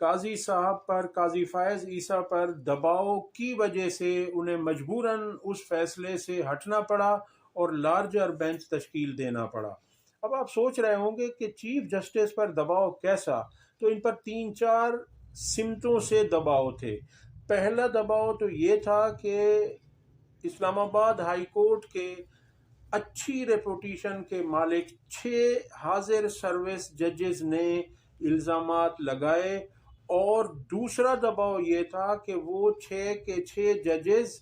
قاضی صاحب پر، قاضی فائز عیسیٰ پر دباؤ کی وجہ سے انہیں مجبوراً اس فیصلے سے ہٹنا پڑا اور لارجر بینچ تشکیل دینا پڑا۔ اب آپ سوچ رہے ہوں گے کہ چیف جسٹس پر دباؤ کیسا؟ تو ان پر 3-4 سمتوں سے دباؤ تھے۔ پہلا دباؤ تو یہ تھا کہ اسلام آباد ہائی کورٹ کے اچھی ریپوٹیشن کے مالک 6 حاضر سروس ججز نے الزامات لگائے، اور دوسرا دباؤ یہ تھا کہ وہ 6 کے 6 ججز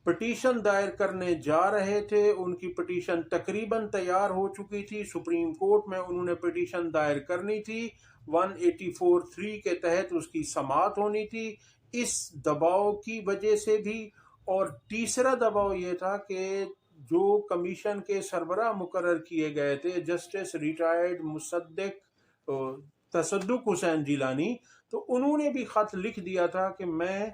پٹیشن دائر کرنے جا رہے تھے۔ ان کی پٹیشن تقریباً تیار ہو چکی تھی، سپریم کورٹ میں انہوں نے پٹیشن دائر کرنی تھی، 184(3) کے تحت اس کی سماعت ہونی تھی۔ اس دباؤ کی وجہ سے بھی، اور تیسرا دباؤ یہ تھا کہ جو کمیشن کے سربراہ مقرر کیے گئے تھے، جسٹس ریٹائرڈ تصدق حسین جیلانی، تو انہوں نے بھی خط لکھ دیا تھا کہ میں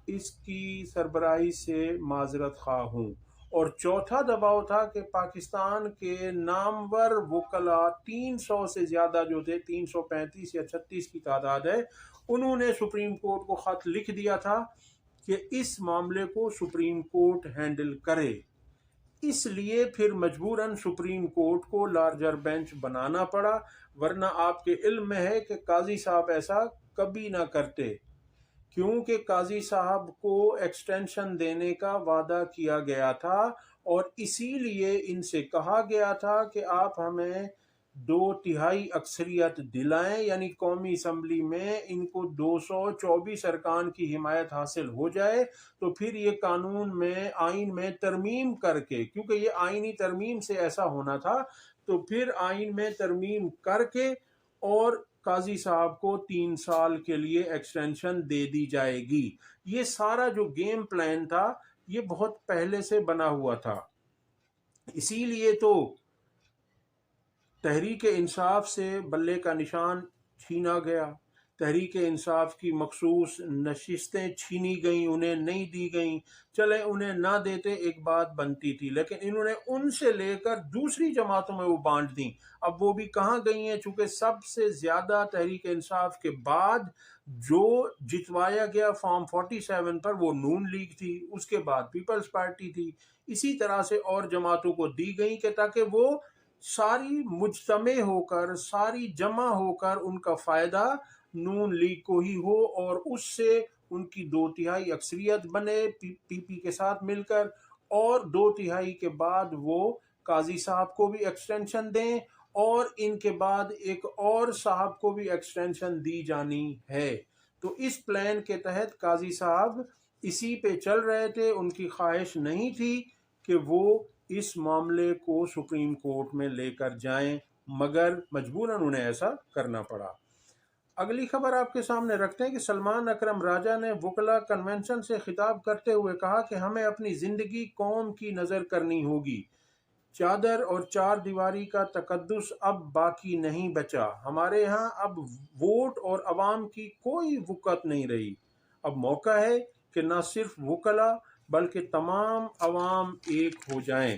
اس کی سربراہی سے معذرت خواہ ہوں۔ اور چوتھا دباؤ تھا کہ پاکستان کے نامور وکلاء 300 سے زیادہ جو تھے، 335 یا 36 کی تعداد ہے، انہوں نے سپریم کورٹ کو خط لکھ دیا تھا کہ اس معاملے کو سپریم کورٹ ہینڈل کرے۔ اس لیے پھر مجبوراً سپریم کورٹ کو لارجر بینچ بنانا پڑا، ورنہ آپ کے علم میں ہے کہ قاضی صاحب ایسا کبھی نہ کرتے، کیونکہ قاضی صاحب کو ایکسٹینشن دینے کا وعدہ کیا گیا تھا، اور اسی لیے ان سے کہا گیا تھا کہ آپ ہمیں 2/3 اکثریت دلائیں، یعنی قومی اسمبلی میں ان کو 224 ارکان کی حمایت حاصل ہو جائے تو پھر یہ قانون میں، آئین میں ترمیم کر کے، کیونکہ یہ آئینی ترمیم سے ایسا ہونا تھا، تو پھر آئین میں ترمیم کر کے اور قاضی صاحب کو 3 سال کے لیے ایکسٹینشن دے دی جائے گی۔ یہ سارا جو گیم پلان تھا یہ بہت پہلے سے بنا ہوا تھا۔ اسی لیے تو تحریک انصاف سے بلے کا نشان چھینا گیا، تحریک انصاف کی مخصوص نشستیں چھینی گئیں، انہیں نہیں دی گئیں۔ چلے انہیں نہ دیتے ایک بات بنتی تھی، لیکن انہوں نے ان سے لے کر دوسری جماعتوں میں وہ بانٹ دیں۔ اب وہ بھی کہاں گئی ہیں؟ چونکہ سب سے زیادہ تحریک انصاف کے بعد جو جتوایا گیا فارم 47 پر وہ نون لیگ تھی، اس کے بعد پیپلز پارٹی تھی، اسی طرح سے اور جماعتوں کو دی گئی کہ تاکہ وہ ساری مجتمع ہو کر، ساری جمع ہو کر ان کا فائدہ نون لیگ کو ہی ہو، اور اس سے ان کی 2/3 اکثریت بنے پی پی کے ساتھ مل کر، اور 2/3 کے بعد وہ قاضی صاحب کو بھی ایکسٹینشن دیں، اور ان کے بعد ایک اور صاحب کو بھی ایکسٹینشن دی جانی ہے۔ تو اس پلان کے تحت قاضی صاحب اسی پہ چل رہے تھے، ان کی خواہش نہیں تھی کہ وہ اس معاملے کو سپریم کورٹ میں لے کر جائیں، مگر مجبوراً انہیں ایسا کرنا پڑا۔ اگلی خبر آپ کے سامنے رکھتے ہیں کہ سلمان اکرم راجہ نے وکلاء کنونشن سے خطاب کرتے ہوئے کہا کہ ہمیں اپنی زندگی قوم کی نظر کرنی ہوگی، چادر اور 4 دیواری کا تقدس اب باقی نہیں بچا، ہمارے ہاں اب ووٹ اور عوام کی کوئی وقت نہیں رہی، اب موقع ہے کہ نہ صرف وکلاء بلکہ تمام عوام ایک ہو جائیں۔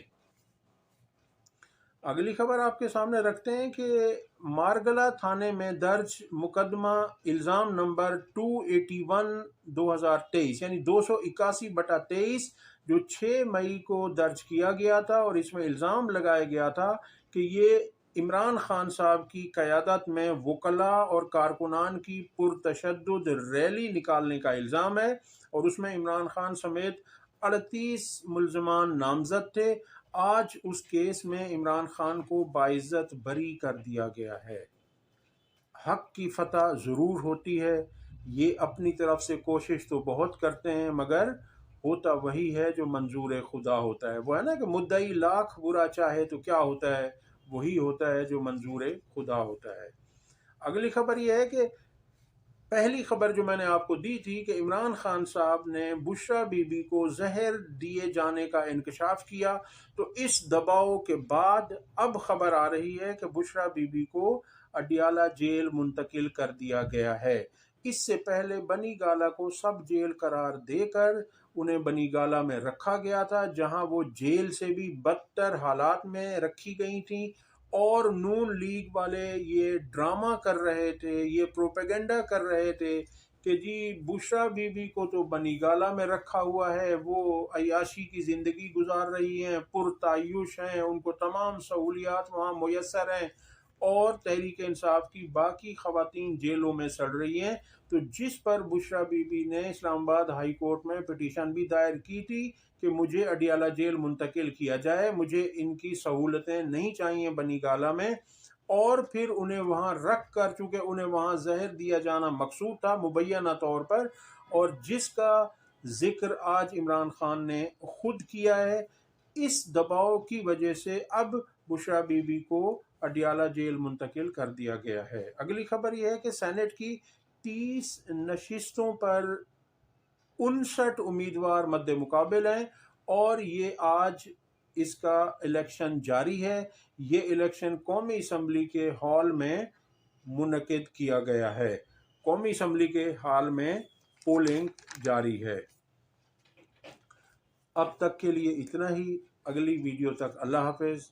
اگلی خبر آپ کے سامنے رکھتے ہیں کہ مارگلہ تھانے میں درج مقدمہ الزام نمبر 281/2023 یعنی 281/23 جو 6 مئی کو درج کیا گیا تھا، اور اس میں الزام لگایا گیا تھا کہ یہ عمران خان صاحب کی قیادت میں وکلاء اور کارکنان کی پرتشدد ریلی نکالنے کا الزام ہے، اور اس میں عمران خان سمیت 38 ملزمان نامزد تھے۔ آج اس کیس میں عمران خان کو باعزت بری کر دیا گیا ہے۔ حق کی فتح ضرور ہوتی ہے، یہ اپنی طرف سے کوشش تو بہت کرتے ہیں، مگر ہوتا وہی ہے جو منظور خدا ہوتا ہے۔ وہ ہے نا کہ مدعی لاکھ برا چاہے تو کیا ہوتا ہے؟ وہی ہوتا ہے جو منظور خدا ہوتا ہے۔ اگلی خبر یہ ہے کہ پہلی خبر جو میں نے آپ کو دی تھی کہ عمران خان صاحب نے بشرا بی بی کو زہر دیے جانے کا انکشاف کیا، تو اس دباؤ کے بعد اب خبر آ رہی ہے کہ بشرا بی بی کو اڈیالہ جیل منتقل کر دیا گیا ہے۔ اس سے پہلے بنی گالہ کو سب جیل قرار دے کر انہیں بنی گالہ میں رکھا گیا تھا، جہاں وہ جیل سے بھی بدتر حالات میں رکھی گئی تھیں، اور نون لیگ والے یہ ڈرامہ کر رہے تھے، یہ پروپیگنڈا کر رہے تھے کہ جی بشرا بی بی کو تو بنی گالہ میں رکھا ہوا ہے، وہ عیاشی کی زندگی گزار رہی ہیں، پرتعیش ہیں، ان کو تمام سہولیات وہاں میسر ہیں، اور تحریک انصاف کی باقی خواتین جیلوں میں سڑ رہی ہیں۔ تو جس پر بشرا بی بی نے اسلام آباد ہائی کورٹ میں پٹیشن بھی دائر کی تھی کہ مجھے اڈیالہ جیل منتقل کیا جائے، مجھے ان کی سہولتیں نہیں چاہیے بنی گالہ میں، اور پھر انہیں وہاں رکھ کر، چونکہ انہیں وہاں زہر دیا جانا مقصود تھا مبینہ طور پر، اور جس کا ذکر آج عمران خان نے خود کیا ہے، اس دباؤ کی وجہ سے اب بشرا بی بی کو اڈیالہ جیل منتقل کر دیا گیا ہے۔ اگلی خبر یہ ہے کہ سینٹ کی 30 نشستوں پر 59 امیدوار مد مقابل ہیں، اور یہ آج اس کا الیکشن جاری ہے۔ یہ الیکشن قومی اسمبلی کے ہال میں منعقد کیا گیا ہے۔ قومی اسمبلی کے ہال میں پولنگ جاری ہے۔ اب تک کے لیے اتنا ہی، اگلی ویڈیو تک اللہ حافظ۔